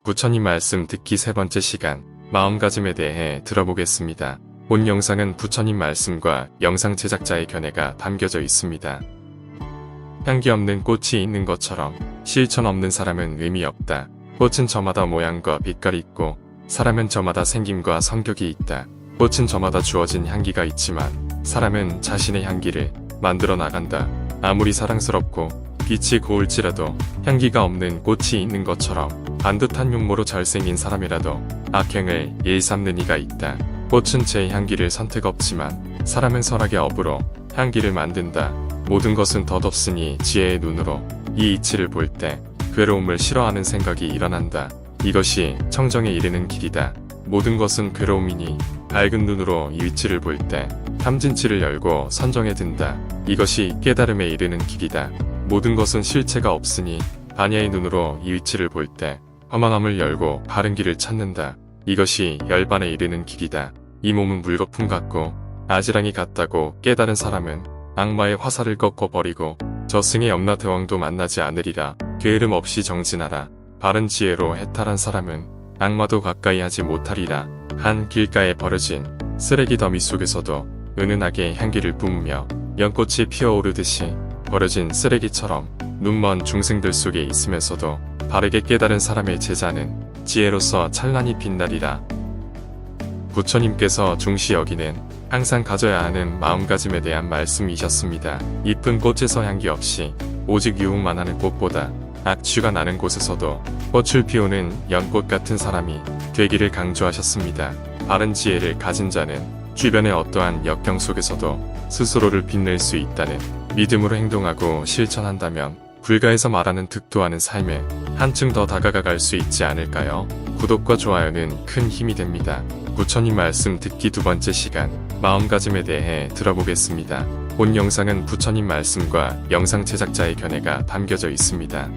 부처님 말씀 듣기 세 번째 시간, 마음가짐에 대해 들어보겠습니다. 본 영상은 부처님 말씀과 영상 제작자의 견해가 담겨져 있습니다. 향기 없는 꽃이 있는 것처럼 실천 없는 사람은 의미 없다. 꽃은 저마다 모양과 빛깔이 있고 사람은 저마다 생김과 성격이 있다. 꽃은 저마다 주어진 향기가 있지만 사람은 자신의 향기를 만들어 나간다. 아무리 사랑스럽고 빛이 고울지라도 향기가 없는 꽃이 있는 것처럼 반듯한 용모로 잘생긴 사람이라도 악행을 일삼는 이가 있다. 꽃은 제 향기를 선택 없지만 사람은 선악의 업으로 향기를 만든다. 모든 것은 덧없으니 지혜의 눈으로 이 이치를 볼 때 괴로움을 싫어하는 생각이 일어난다. 이것이 청정에 이르는 길이다. 모든 것은 괴로움이니 밝은 눈으로 이 위치를 볼 때 탐진치를 열고 선정에 든다. 이것이 깨달음에 이르는 길이다. 모든 것은 실체가 없으니 반야의 눈으로 이 위치를 볼 때 허망함을 열고 바른 길을 찾는다. 이것이 열반에 이르는 길이다. 이 몸은 물거품 같고 아지랑이 같다고 깨달은 사람은 악마의 화살을 꺾어 버리고 저승의 염라대왕도 만나지 않으리라. 게으름 없이 정진하라. 바른 지혜로 해탈한 사람은 악마도 가까이 하지 못하리라. 한 길가에 버려진 쓰레기 더미 속에서도 은은하게 향기를 뿜으며 연꽃이 피어오르듯이 버려진 쓰레기처럼 눈먼 중생들 속에 있으면서도 바르게 깨달은 사람의 제자는 지혜로서 찬란히 빛나리라. 부처님께서 중시 여기는 항상 가져야 하는 마음가짐에 대한 말씀이셨습니다. 이쁜 꽃에서 향기 없이 오직 유혹만 하는 꽃보다 악취가 나는 곳에서도 꽃을 피우는 연꽃 같은 사람이 되기를 강조하셨습니다. 바른 지혜를 가진 자는 주변의 어떠한 역경 속에서도 스스로를 빛낼 수 있다는 믿음으로 행동하고 실천한다면 불가에서 말하는 득도하는 삶에 한층 더 다가갈 수 있지 않을까요? 구독과 좋아요는 큰 힘이 됩니다. 부처님 말씀 듣기 두 번째 시간, 마음가짐에 대해 들어보겠습니다. 본 영상은 부처님 말씀과 영상 제작자의 견해가 담겨져 있습니다.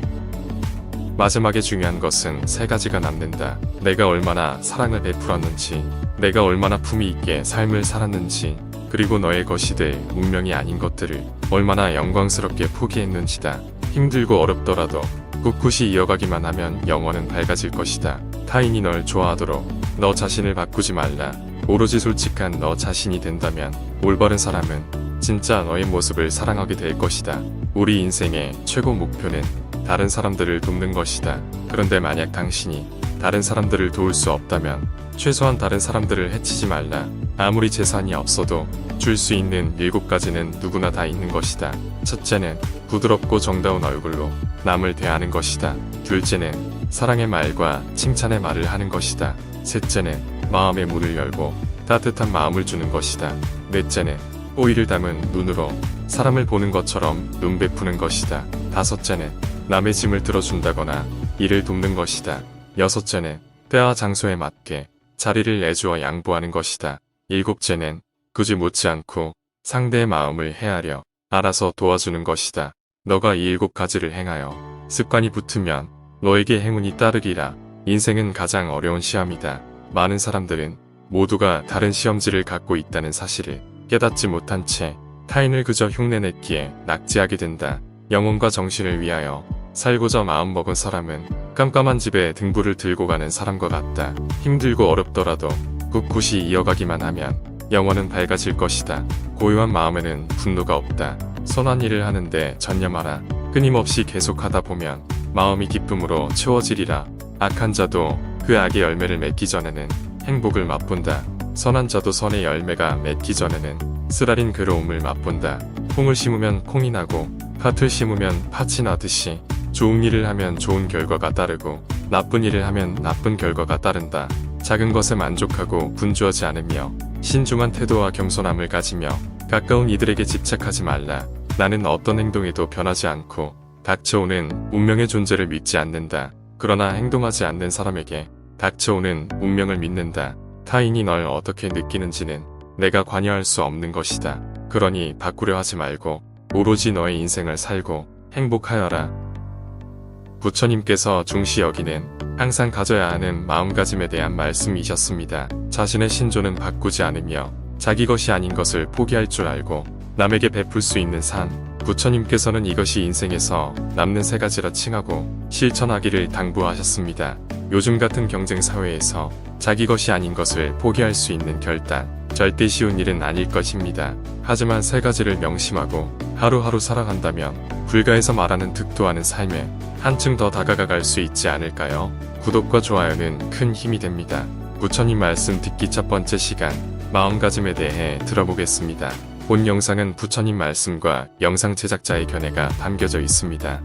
마지막에 중요한 것은 세 가지가 남는다. 내가 얼마나 사랑을 베풀었는지, 내가 얼마나 품위 있게 삶을 살았는지, 그리고 너의 것이 될 운명이 아닌 것들을 얼마나 영광스럽게 포기했는지다. 힘들고 어렵더라도 꿋꿋이 이어가기만 하면 영원은 밝아질 것이다. 타인이 널 좋아하도록 너 자신을 바꾸지 말라. 오로지 솔직한 너 자신이 된다면 올바른 사람은 진짜 너의 모습을 사랑하게 될 것이다. 우리 인생의 최고 목표는 다른 사람들을 돕는 것이다. 그런데 만약 당신이 다른 사람들을 도울 수 없다면 최소한 다른 사람들을 해치지 말라. 아무리 재산이 없어도 줄 수 있는 7가지는 누구나 다 있는 것이다. 첫째는 부드럽고 정다운 얼굴로 남을 대하는 것이다. 둘째는 사랑의 말과 칭찬의 말을 하는 것이다. 셋째는 마음의 문을 열고 따뜻한 마음을 주는 것이다. 넷째는 호의를 담은 눈으로 사람을 보는 것처럼 눈 베푸는 것이다. 다섯째는 남의 짐을 들어준다거나 이를 돕는 것이다. 여섯째는 때와 장소에 맞게 자리를 내주어 양보하는 것이다. 일곱째는 굳이 묻지 않고 상대의 마음을 헤아려 알아서 도와주는 것이다. 너가 이 7가지를 행하여 습관이 붙으면 너에게 행운이 따르리라. 인생은 가장 어려운 시험이다. 많은 사람들은 모두가 다른 시험지를 갖고 있다는 사실을 깨닫지 못한 채 타인을 그저 흉내냈기에 낙지하게 된다. 영혼과 정신을 위하여 살고자 마음먹은 사람은 깜깜한 집에 등불을 들고 가는 사람과 같다. 힘들고 어렵더라도 꿋꿋이 이어가기만 하면 영원은 밝아질 것이다. 고요한 마음에는 분노가 없다. 선한 일을 하는데 전념하라. 끊임없이 계속하다 보면 마음이 기쁨으로 채워지리라. 악한 자도 그 악의 열매를 맺기 전에는 행복을 맛본다. 선한 자도 선의 열매가 맺기 전에는 쓰라린 괴로움을 맛본다. 콩을 심으면 콩이 나고 팥을 심으면 팥이 나듯이 좋은 일을 하면 좋은 결과가 따르고 나쁜 일을 하면 나쁜 결과가 따른다. 작은 것에 만족하고 분주하지 않으며 신중한 태도와 겸손함을 가지며 가까운 이들에게 집착하지 말라. 나는 어떤 행동에도 변하지 않고 닥쳐오는 운명의 존재를 믿지 않는다. 그러나 행동하지 않는 사람에게 닥쳐오는 운명을 믿는다. 타인이 널 어떻게 느끼는지는 내가 관여할 수 없는 것이다. 그러니 바꾸려 하지 말고 오로지 너의 인생을 살고 행복하여라. 부처님께서 중시 여기는 항상 가져야 하는 마음가짐에 대한 말씀이셨습니다. 자신의 신조는 바꾸지 않으며 자기 것이 아닌 것을 포기할 줄 알고 남에게 베풀 수 있는 산, 부처님께서는 이것이 인생에서 남는 세 가지라 칭하고 실천하기를 당부하셨습니다. 요즘 같은 경쟁 사회에서 자기 것이 아닌 것을 포기할 수 있는 결단, 절대 쉬운 일은 아닐 것입니다. 하지만 세 가지를 명심하고 하루하루 살아간다면 불가에서 말하는 득도 하는 삶에 한층 더 다가갈 수 있지 않을까요? 구독과 좋아요는 큰 힘이 됩니다. 부처님 말씀 듣기 첫 번째 시간, 마음가짐에 대해 들어보겠습니다. 본 영상은 부처님 말씀과 영상 제작자의 견해가 담겨져 있습니다.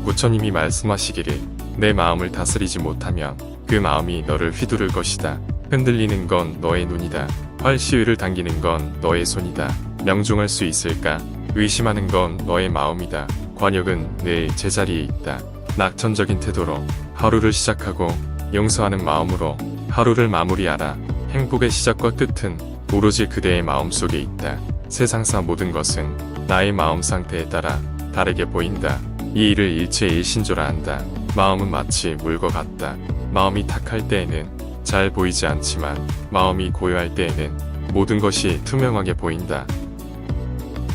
부처님이 말씀하시기를 내 마음을 다스리지 못하면 그 마음이 너를 휘두를 것이다. 흔들리는 건 너의 눈이다. 활시위를 당기는 건 너의 손이다. 명중할 수 있을까? 의심하는 건 너의 마음이다. 관역은 늘 제자리에 있다. 낙천적인 태도로 하루를 시작하고 용서하는 마음으로 하루를 마무리하라. 행복의 시작과 끝은 오로지 그대의 마음속에 있다. 세상사 모든 것은 나의 마음 상태에 따라 다르게 보인다. 이 일을 일체일신조라 한다. 마음은 마치 물과 같다. 마음이 탁할 때에는 잘 보이지 않지만 마음이 고요할 때에는 모든 것이 투명하게 보인다.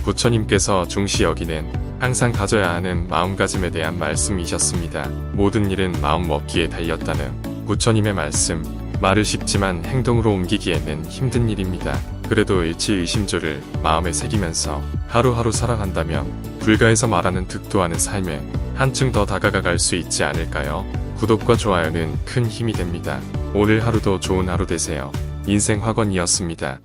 부처님께서 중시 여기는 항상 가져야 하는 마음가짐에 대한 말씀이셨습니다. 모든 일은 마음 먹기에 달렸다는 부처님의 말씀. 말을 쉽지만 행동으로 옮기기에는 힘든 일입니다. 그래도 일치의심조를 마음에 새기면서 하루하루 살아간다면 불가에서 말하는 득도 하는 삶에 한층 더 다가갈 수 있지 않을까요? 구독과 좋아요는 큰 힘이 됩니다. 오늘 하루도 좋은 하루 되세요. 인생학원이었습니다.